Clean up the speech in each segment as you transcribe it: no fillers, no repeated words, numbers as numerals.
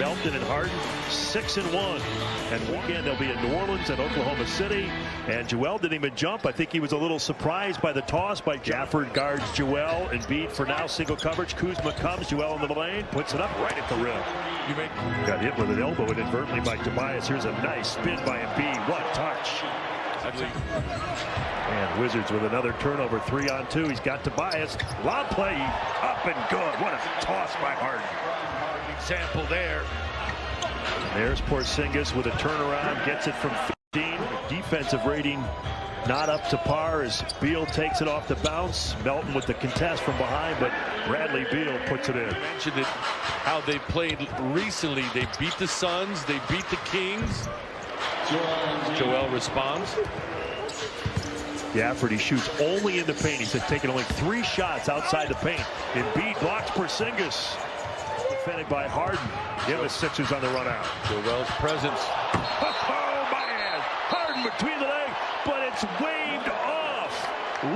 Melton and Harden 6-1. And weekend they'll be in New Orleans and Oklahoma City. And Joel didn't even jump. I think he was a little surprised by the toss by Gafford. Guards Joel. Embiid for now single coverage. Kuzma comes. Joel in the lane. Puts it up right at the rim. Got hit with an elbow inadvertently by Tobias. Here's a nice spin by Embiid. What touch. And Wizards with another turnover. 3-on-2. He's got Tobias. Lob play up and good. What a toss by Harden. Sample there. There's Porzingis with a turnaround. Gets it from 15. Defensive rating not up to par as Beal takes it off the bounce. Melton with the contest from behind, but Bradley Beal puts it in. You mentioned it, how they played recently. They beat the Suns. They beat the Kings. Joel responds. Gafford, he shoots only in the paint. He said taking only 3 shots outside the paint. Embiid blocks Porzingis. Defended by Harden. Give the Sixers on the run out. Joel's presence. Oh, man. Harden between the legs, but it's waved off.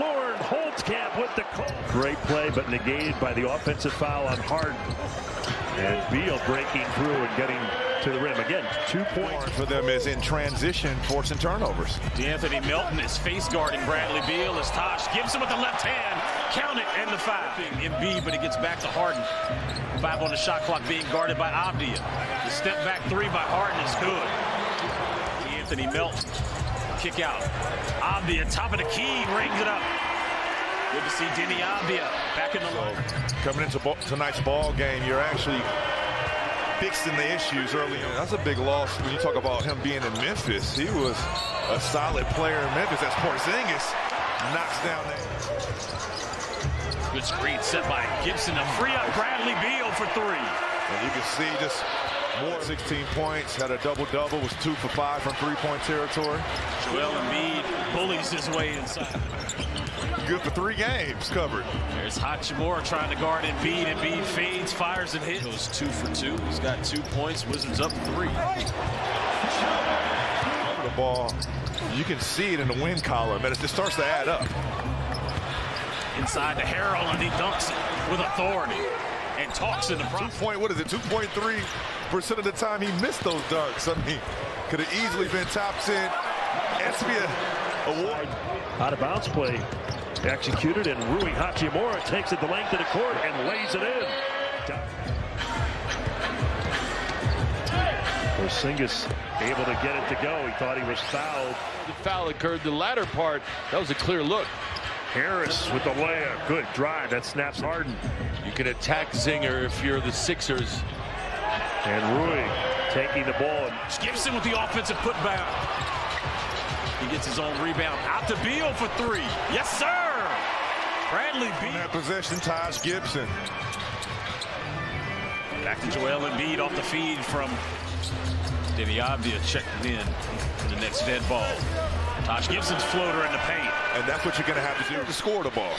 Lauren Holtzcamp with the call. Great play, but negated by the offensive foul on Harden. And Beal breaking through and getting to the rim. Again, 2 points. For them is in transition, forcing turnovers. DeAnthony Melton is face guarding Bradley Beal as Taj Gibson with the left hand. Count it, and the foul. Embiid, but it gets back to Harden. 5 on the shot clock being guarded by Avdija. The step back 3 by Harden is good. DeAnthony Melton, kick out. Avdija, top of the key, rings it up. Good to see Denny Avdija back in the line. Coming into tonight's ball game, you're actually fixing the issues early on. That's a big loss when you talk about him being in Memphis. He was a solid player in Memphis. As Porzingis knocks down there. Good screen set by Gibson to free up Bradley Beal for 3. And you can see just more 16 points, had a double-double, was 2 for 5 from 3-point territory. Joel Embiid bullies his way inside. Good for 3 games covered. There's Hachimura trying to guard Embiid. Embiid fades, fires, and hits. Goes 2 for 2. He's got 2 points. Wizards up 3. The ball, you can see it in the win column, and it starts to add up. Inside to Harrell, and he dunks it with authority and talks in the front. 2.3% of the time he missed those dunks. I mean, could have easily been top 10 ESPY award. Out of bounds play executed, and Rui Hachimura takes it the length of the court and lays it in. Porzingis able to get it to go. He thought he was fouled. The foul occurred the latter part. That was a clear look. Harris with the layup. Good drive. That snaps Harden. You can attack Zinger if you're the Sixers. And Rui taking the ball. Gibson with the offensive putback. He gets his own rebound. Out to Beal for 3. Yes, sir. Bradley Beal. That possession, Taj Gibson. Back to Joel Embiid off the feed from Denny Avdija, checking in the next dead ball. Taj Gibson's floater in the paint. And that's what you're going to have to do to score the ball.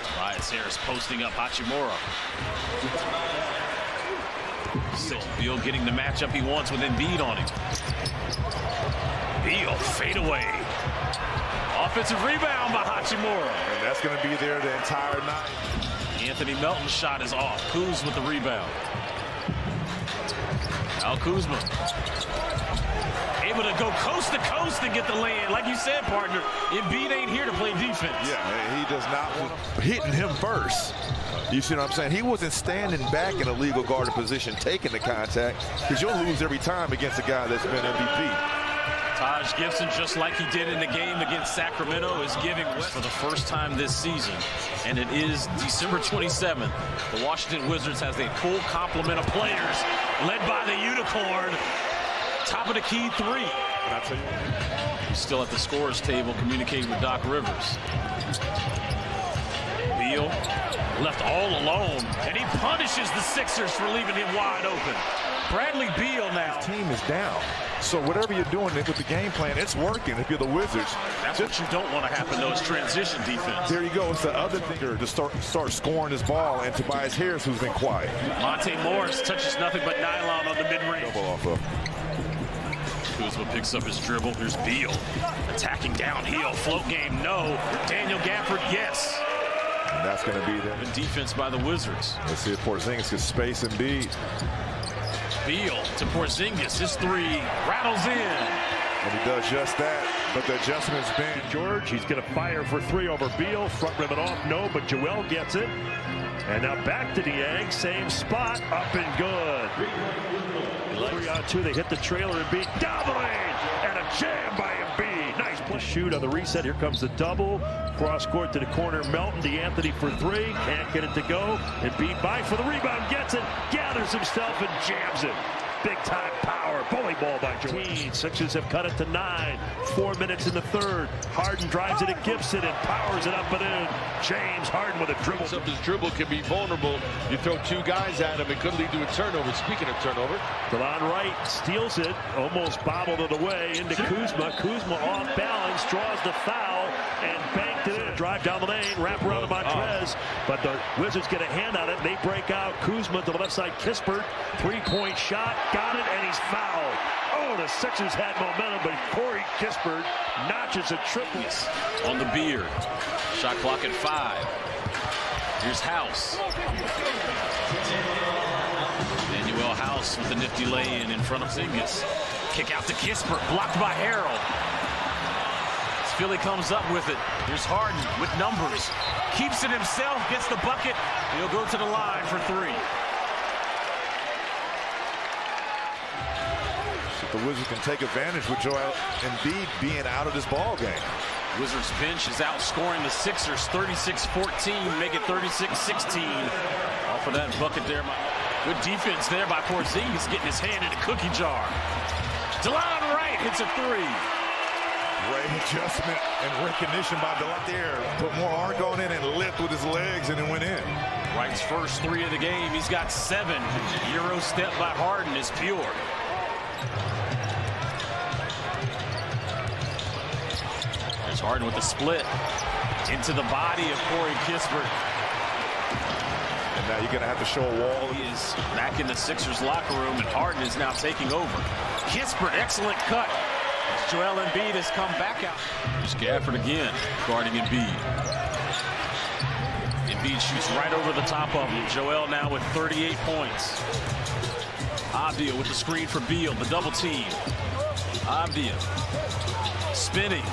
Tobias Harris posting up Hachimura. Beal getting the matchup he wants with Embiid on him. Beal fade away. Offensive rebound by Hachimura. And that's going to be there the entire night. Anthony Melton's shot is off. Kuz with the rebound. Al Kuzma able to go coast to coast and get the lay-in. Like you said, partner, Embiid ain't here to play defense. Yeah, he does not want hitting him first. You see what I'm saying? He wasn't standing back in a legal guarded position, taking the contact, because you'll lose every time against a guy that's been MVP. Taj Gibson, just like he did in the game against Sacramento, is giving West for the first time this season. And it is December 27th. The Washington Wizards has a full complement of players, led by the Unicorn. Top of the key 3. And I tell you, he's still at the scorer's table communicating with Doc Rivers. Beal left all alone, and he punishes the Sixers for leaving him wide open. Bradley Beal now. His team is down. So whatever you're doing with the game plan, it's working if you're the Wizards. That's what you don't want to happen, though, is transition defense. There you go. It's the other thing to start scoring this ball, and Tobias Harris, who's been quiet. Monte Morris touches nothing but nylon on the mid-range. Double off of. Kuzma picks up his dribble. Here's Beal attacking downhill. Float game, no. Daniel Gafford, yes. And that's going to be the defense by the Wizards. Let's see if Porzingis can space Embiid. Beal to Porzingis. His three rattles in. And he does just that. But the adjustment's been George. He's going to fire for three over Beal. Front rim it off. No, but Joel gets it. And now back to Niang. Same spot. Up and good. 3-on-2. They hit the trailer. Embiid dominate. And a jam by Embiid. Nice play. Shoot on the reset. Here comes the double. Cross court to the corner. Melton. DeAnthony for three. Can't get it to go. Embiid by for the rebound. Gets it. Gathers himself and jams it. Big time power. Bully ball by Joel. Sixers have cut it to 9. 4 minutes in the third. Harden drives it at Gibson and powers it up and in. James Harden with a dribble. His dribble can be vulnerable. You throw two guys at him, it could lead to a turnover. Speaking of turnover, Delon Wright steals it, almost bobbled it away into Kuzma. Kuzma off balance, draws the foul, and banked it in. Drive down the lane, wrap around to Montrez, but the Wizards get a hand on it. They break out. Kuzma to the left side. Kispert, three-point shot, got it, and he's fouled. Oh, the Sixers had momentum, but Corey Kispert notches a triple. On the beard. Shot clock at 5. Here's House. Emmanuel House with the nifty lay-in in front of Porzingis. Kick out to Kispert, blocked by Harold. Philly comes up with it. Here's Harden with numbers. Keeps it himself, gets the bucket. He'll go to the line for 3. the Wizards can take advantage with Joel Embiid being out of this ball game. Wizards bench is outscoring the Sixers 36-14, make it 36-16. Off of that bucket there. Good defense there by Porzingis, getting his hand in a cookie jar. Delon Wright hits a 3. Great adjustment and recognition by Delon there. Put more arc on it and lift with his legs, and it went in. Wright's first 3 of the game. He's got 7. Euro step by Harden is pure. There's Harden with the split into the body of Corey Kispert. And now you're going to have to show a wall. He is back in the Sixers locker room, and Harden is now taking over. Kispert, excellent cut. Joel Embiid has come back out. There's Gafford again, guarding Embiid. Embiid shoots right over the top of him. Joel now with 38 points. Avdia with the screen for Beal, the double team. Avdia spinning.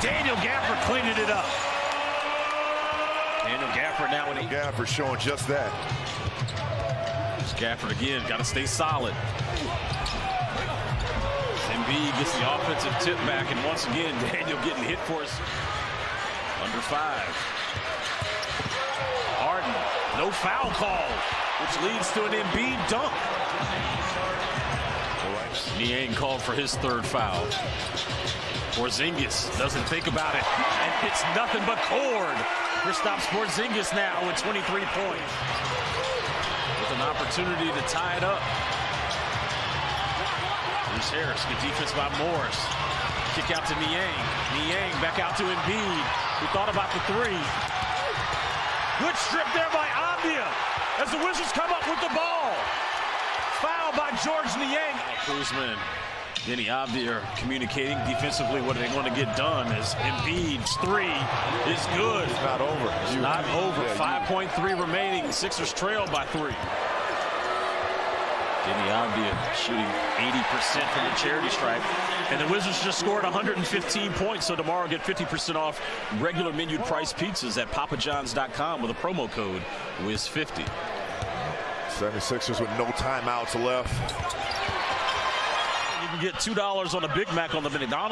Daniel Gafford cleaning it up. Daniel Gafford now with 8. Gafford showing just that. There's Gafford again, got to stay solid. Embiid gets the offensive tip back, and once again, Daniel getting hit for us. Under 5. Harden, no foul call, which leads to an Embiid dunk. Niang called for his 3rd foul. Porzingis doesn't think about it, and hits nothing but cord. Kristaps Porzingis now with 23 points. With an opportunity to tie it up. Here's Harris, good defense by Morris. Kick out to Niang. Niang back out to Embiid, who thought about the 3. Good strip there by Avdia as the Wizards come up with the ball. Foul by Georges Niang. Kuzma and Denny Avdia are communicating defensively what they want to get done as Embiid's 3 is good. It's not over. It's not over. 5.3 remaining. The Sixers trail by 3. Denny Avdia shooting 80% from the charity stripe. And the Wizards just scored 115 points, so tomorrow get 50% off regular menu price pizzas at papajohns.com with a promo code WIZ50. 76ers with no timeouts left. You can get $2 on a Big Mac on the McDonald's.